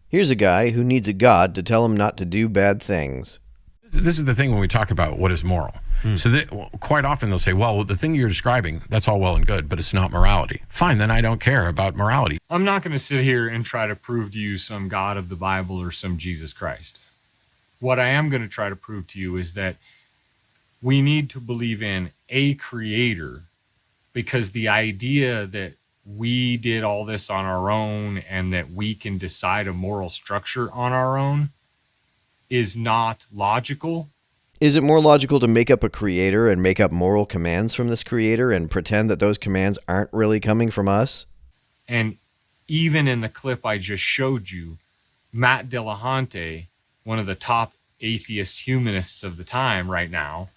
Here's a guy who needs a god to tell him not to do bad things. This is the thing when we talk about what is moral. So quite often they'll say, well, the thing you're describing, that's all well and good, but it's not morality. Fine, then I don't care about morality. I'm not going to sit here and try to prove to you some God of the Bible or some Jesus Christ. What I am going to try to prove to you is that we need to believe in a creator, because the idea that we did all this on our own and that we can decide a moral structure on our own is not logical. Is it more logical to make up a creator and make up moral commands from this creator and pretend that those commands aren't really coming from us? And even in the clip I just showed you, Matt Dillahunty, one of the top atheist humanists of the time right now,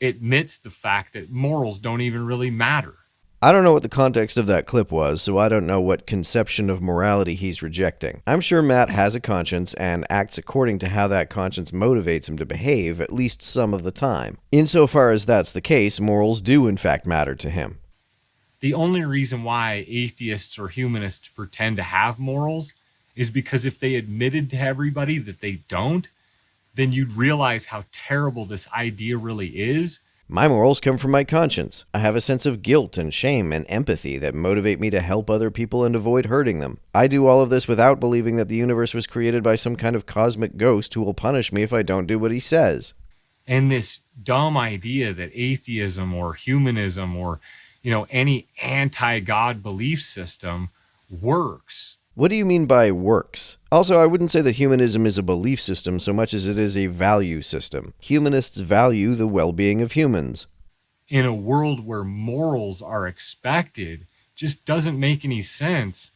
admits the fact that morals don't even really matter. I don't know what the context of that clip was, so I don't know what conception of morality he's rejecting. I'm sure Matt has a conscience and acts according to how that conscience motivates him to behave at least some of the time. Insofar as that's the case, morals do in fact matter to him. The only reason why atheists or humanists pretend to have morals is because if they admitted to everybody that they don't, then you'd realize how terrible this idea really is. My morals come from my conscience. I have a sense of guilt and shame and empathy that motivate me to help other people and avoid hurting them. I do all of this without believing that the universe was created by some kind of cosmic ghost who will punish me if I don't do what he says. And this dumb idea that atheism or humanism or, any anti-God belief system works. What do you mean by works? Also, I wouldn't say that humanism is a belief system so much as it is a value system. Humanists value the well-being of humans. In a world where morals are expected, just doesn't make any sense.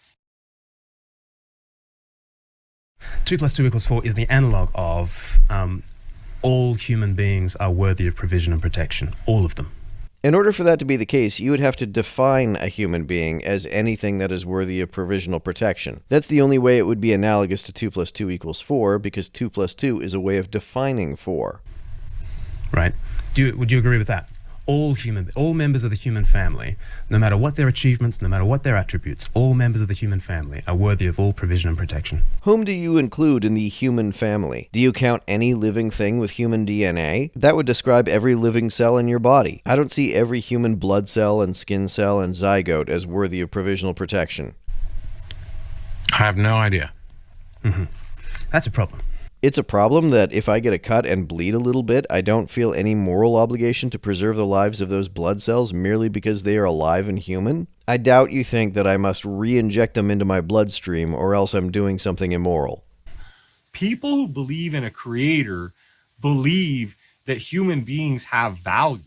2 + 2 = 4 is the analog of all human beings are worthy of provision and protection. All of them. In order for that to be the case, you would have to define a human being as anything that is worthy of provisional protection. That's the only way it would be analogous to 2 + 2 = 4, because 2 + 2 is a way of defining 4. Right. Would you agree with that? All members of the human family, no matter what their achievements, no matter what their attributes, all members of the human family are worthy of all provision and protection. Whom do you include in the human family? Do you count any living thing with human DNA? That would describe every living cell in your body. I don't see every human blood cell and skin cell and zygote as worthy of provisional protection. I have no idea. That's a problem. It's a problem that if I get a cut and bleed a little bit, I don't feel any moral obligation to preserve the lives of those blood cells merely because they are alive and human. I doubt you think that I must re-inject them into my bloodstream or else I'm doing something immoral. People who believe in a creator believe that human beings have value.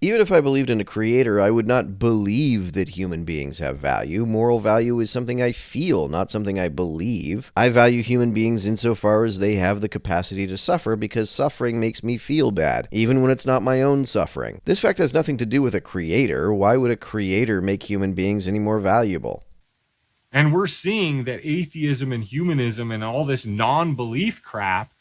Even if I believed in a creator, I would not believe that human beings have value. Moral value is something I feel, not something I believe. I value human beings insofar as they have the capacity to suffer, because suffering makes me feel bad, even when it's not my own suffering. This fact has nothing to do with a creator. Why would a creator make human beings any more valuable? And we're seeing that atheism and humanism and all this non-belief crap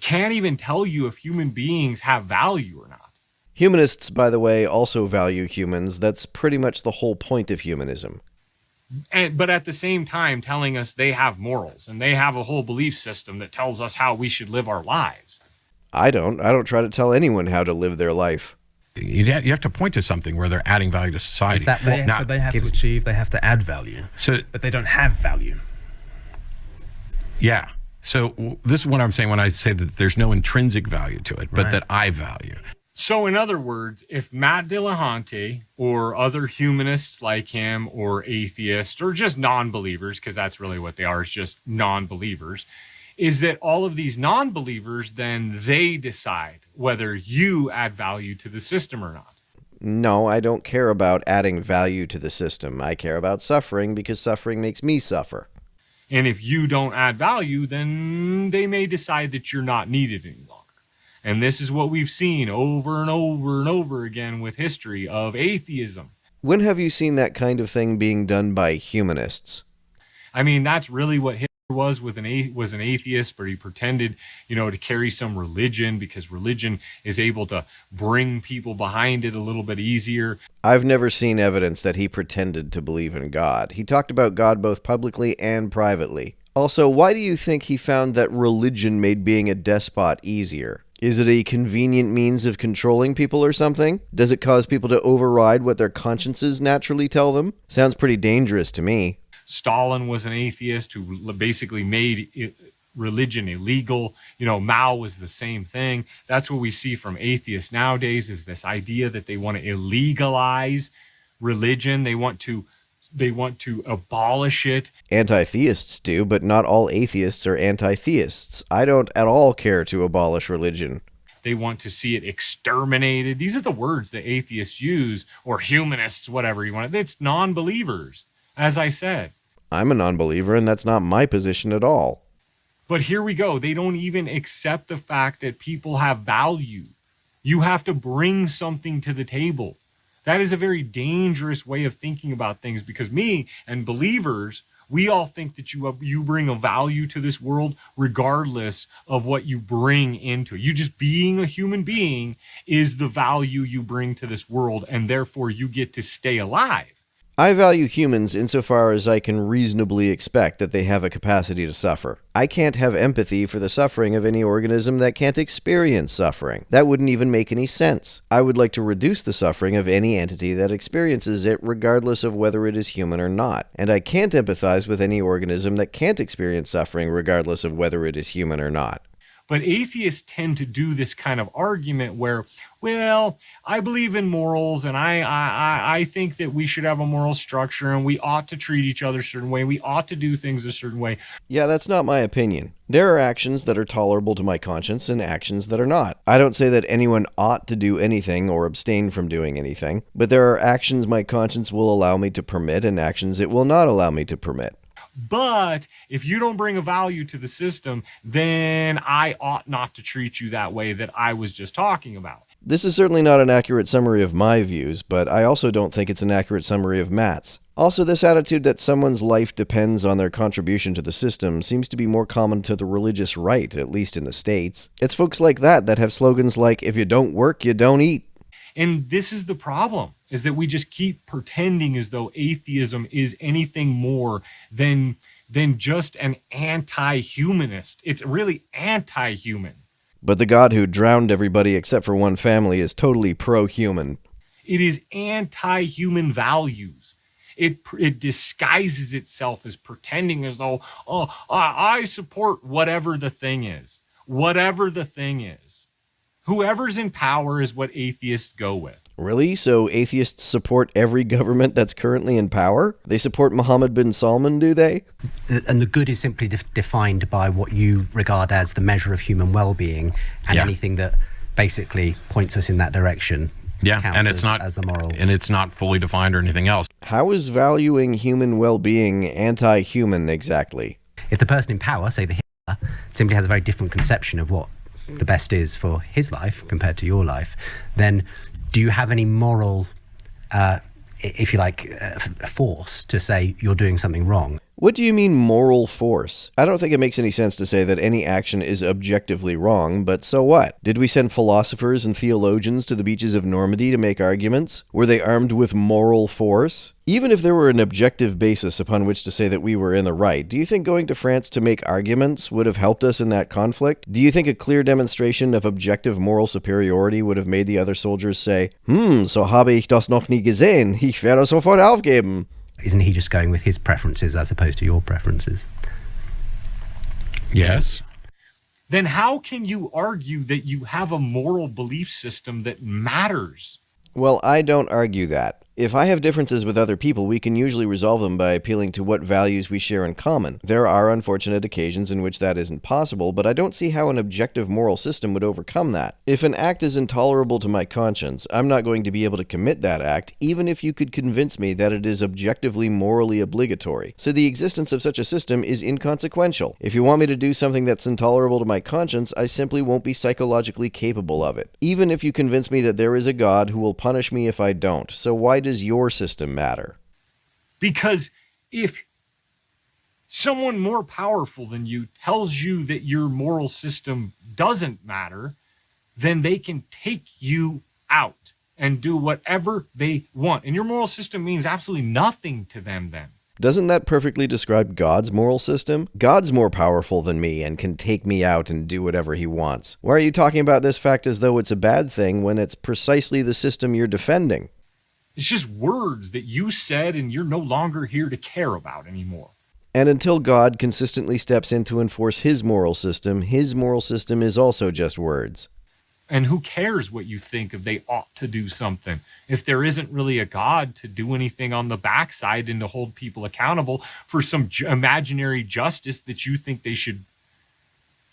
can't even tell you if human beings have value or not. Humanists, by the way, also value humans. That's pretty much the whole point of humanism. But at the same time telling us they have morals and they have a whole belief system that tells us how we should live our lives. I don't try to tell anyone how to live their life. You have to point to something where they're adding value to society. So they have to achieve, they have to add value. But they don't have value. Yeah. So this is what I'm saying when I say that there's no intrinsic value to it, but Right. that I value. So in other words, if Matt Dillahunty or other humanists like him or atheists or just non-believers, because that's really what they are, is just non-believers, is that all of these non-believers, then they decide whether you add value to the system or not. No, I don't care about adding value to the system. I care about suffering because suffering makes me suffer. And if you don't add value, then they may decide that you're not needed any longer. And this is what we've seen over and over and over again with history of atheism. When have you seen that kind of thing being done by humanists? I mean, that's really what Hitler was an atheist, but he pretended, to carry some religion because religion is able to bring people behind it a little bit easier. I've never seen evidence that he pretended to believe in God. He talked about God both publicly and privately. Also, why do you think he found that religion made being a despot easier? Is it a convenient means of controlling people or something? Does it cause people to override what their consciences naturally tell them? Sounds pretty dangerous to me. Stalin was an atheist who basically made religion illegal. Mao was the same thing. That's what we see from atheists nowadays, is this idea that they want to illegalize religion. They want to abolish it. Anti-theists do, but not all atheists are anti-theists. I don't at all care to abolish religion. They want to see it exterminated. These are the words that atheists use, or humanists, whatever you want. It's non-believers, as I said. I'm a non-believer, and that's not my position at all. But here we go. They don't even accept the fact that people have value. You have to bring something to the table. That is a very dangerous way of thinking about things, because me and believers, we all think that you bring a value to this world regardless of what you bring into it. You just being a human being is the value you bring to this world, and therefore you get to stay alive. I value humans insofar as I can reasonably expect that they have a capacity to suffer. I can't have empathy for the suffering of any organism that can't experience suffering. That wouldn't even make any sense. I would like to reduce the suffering of any entity that experiences it, regardless of whether it is human or not. And I can't empathize with any organism that can't experience suffering, regardless of whether it is human or not. But atheists tend to do this kind of argument where, well, I believe in morals, and I think that we should have a moral structure, and we ought to treat each other a certain way. We ought to do things a certain way. Yeah, that's not my opinion. There are actions that are tolerable to my conscience and actions that are not. I don't say that anyone ought to do anything or abstain from doing anything, but there are actions my conscience will allow me to permit and actions it will not allow me to permit. But if you don't bring a value to the system, then I ought not to treat you that way that I was just talking about. This is certainly not an accurate summary of my views, but I also don't think it's an accurate summary of Matt's. Also, this attitude that someone's life depends on their contribution to the system seems to be more common to the religious right, at least in the States. It's folks like that have slogans like, if you don't work, you don't eat. And this is the problem, is that we just keep pretending as though atheism is anything more than just an anti-humanist. It's really anti-human. But the God who drowned everybody except for one family is totally pro-human. It is anti-human values. It disguises itself as pretending as though, I support whatever the thing is. Whatever the thing is. Whoever's in power is what atheists go with. Really? So atheists support every government that's currently in power? They support Mohammed bin Salman, do they? And the good is simply defined by what you regard as the measure of human well-being, and anything that basically points us in that direction. Yeah, and it's not as the moral, and it's not fully defined or anything else. How is valuing human well-being anti-human exactly? If the person in power, say the Hitler, simply has a very different conception of what the best is for his life compared to your life, then do you have any moral, if you like, force to say you're doing something wrong? What do you mean moral force? I don't think it makes any sense to say that any action is objectively wrong, but so what? Did we send philosophers and theologians to the beaches of Normandy to make arguments? Were they armed with moral force? Even if there were an objective basis upon which to say that we were in the right, do you think going to France to make arguments would have helped us in that conflict? Do you think a clear demonstration of objective moral superiority would have made the other soldiers say, so habe ich das noch nie gesehen, ich werde sofort aufgeben? Isn't he just going with his preferences as opposed to your preferences? Yes. Then how can you argue that you have a moral belief system that matters? Well, I don't argue that. If I have differences with other people, we can usually resolve them by appealing to what values we share in common. There are unfortunate occasions in which that isn't possible, but I don't see how an objective moral system would overcome that. If an act is intolerable to my conscience, I'm not going to be able to commit that act, even if you could convince me that it is objectively morally obligatory. So the existence of such a system is inconsequential. If you want me to do something that's intolerable to my conscience, I simply won't be psychologically capable of it. Even if you convince me that there is a God who will punish me if I don't. So why does your system matter? Because if someone more powerful than you tells you that your moral system doesn't matter, then they can take you out and do whatever they want. And your moral system means absolutely nothing to them then. Doesn't that perfectly describe God's moral system? God's more powerful than me and can take me out and do whatever he wants. Why are you talking about this fact as though it's a bad thing when it's precisely the system you're defending? It's just words that you said and you're no longer here to care about anymore. And until God consistently steps in to enforce his moral system is also just words. And who cares what you think if they ought to do something? If there isn't really a God to do anything on the backside and to hold people accountable for some imaginary justice that you think they should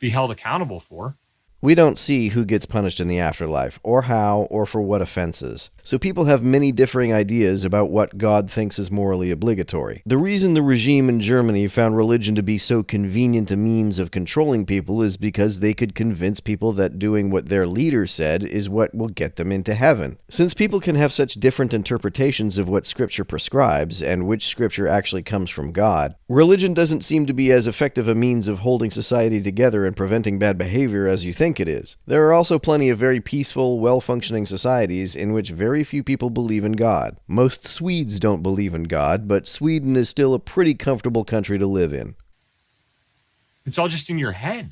be held accountable for. We don't see who gets punished in the afterlife, or how, or for what offenses. So people have many differing ideas about what God thinks is morally obligatory. The reason the regime in Germany found religion to be so convenient a means of controlling people is because they could convince people that doing what their leader said is what will get them into heaven. Since people can have such different interpretations of what Scripture prescribes, and which Scripture actually comes from God, religion doesn't seem to be as effective a means of holding society together and preventing bad behavior as you think it is. There are also plenty of very peaceful, well-functioning societies in which very few people believe in God. Most Swedes don't believe in God, but Sweden is still a pretty comfortable country to live in. It's all just in your head.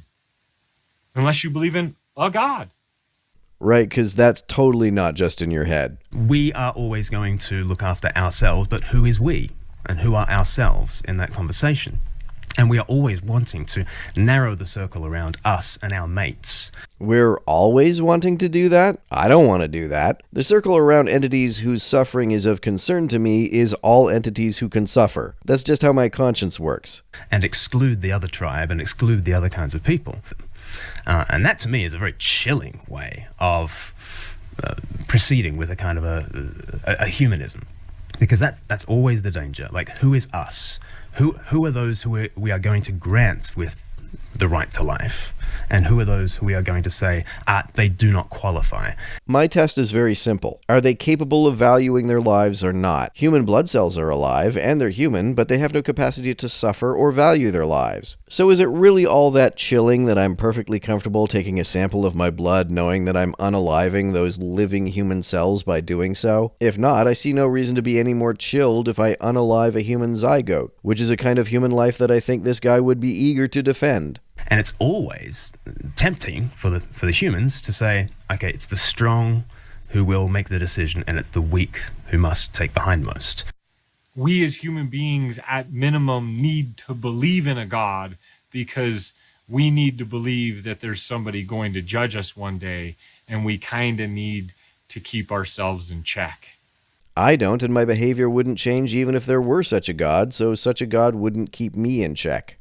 Unless you believe in a God. Right, because that's totally not just in your head. We are always going to look after ourselves, but who is we? And who are ourselves in that conversation? And we are always wanting to narrow the circle around us and our mates. We're always wanting to do that? I don't want to do that. The circle around entities whose suffering is of concern to me is all entities who can suffer. That's just how my conscience works. And exclude the other tribe and exclude the other kinds of people. And that to me is a very chilling way of proceeding with a kind of a humanism. Because that's always the danger. Like, who is us? Who are those who we are going to grant with the right to life? And who are those who we are going to say, they do not qualify? My test is very simple. Are they capable of valuing their lives or not? Human blood cells are alive, and they're human, but they have no capacity to suffer or value their lives. So is it really all that chilling that I'm perfectly comfortable taking a sample of my blood knowing that I'm unaliving those living human cells by doing so? If not, I see no reason to be any more chilled if I unalive a human zygote, which is a kind of human life that I think this guy would be eager to defend. And it's always tempting for the humans to say, okay, it's the strong who will make the decision, and it's the weak who must take the hindmost. We as human beings, at minimum, need to believe in a God because we need to believe that there's somebody going to judge us one day, and we kind of need to keep ourselves in check. I don't, and my behavior wouldn't change even if there were such a God, so such a God wouldn't keep me in check.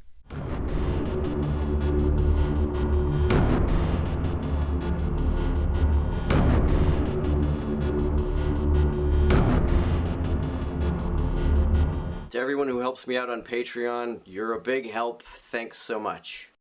To everyone who helps me out on Patreon, you're a big help. Thanks so much.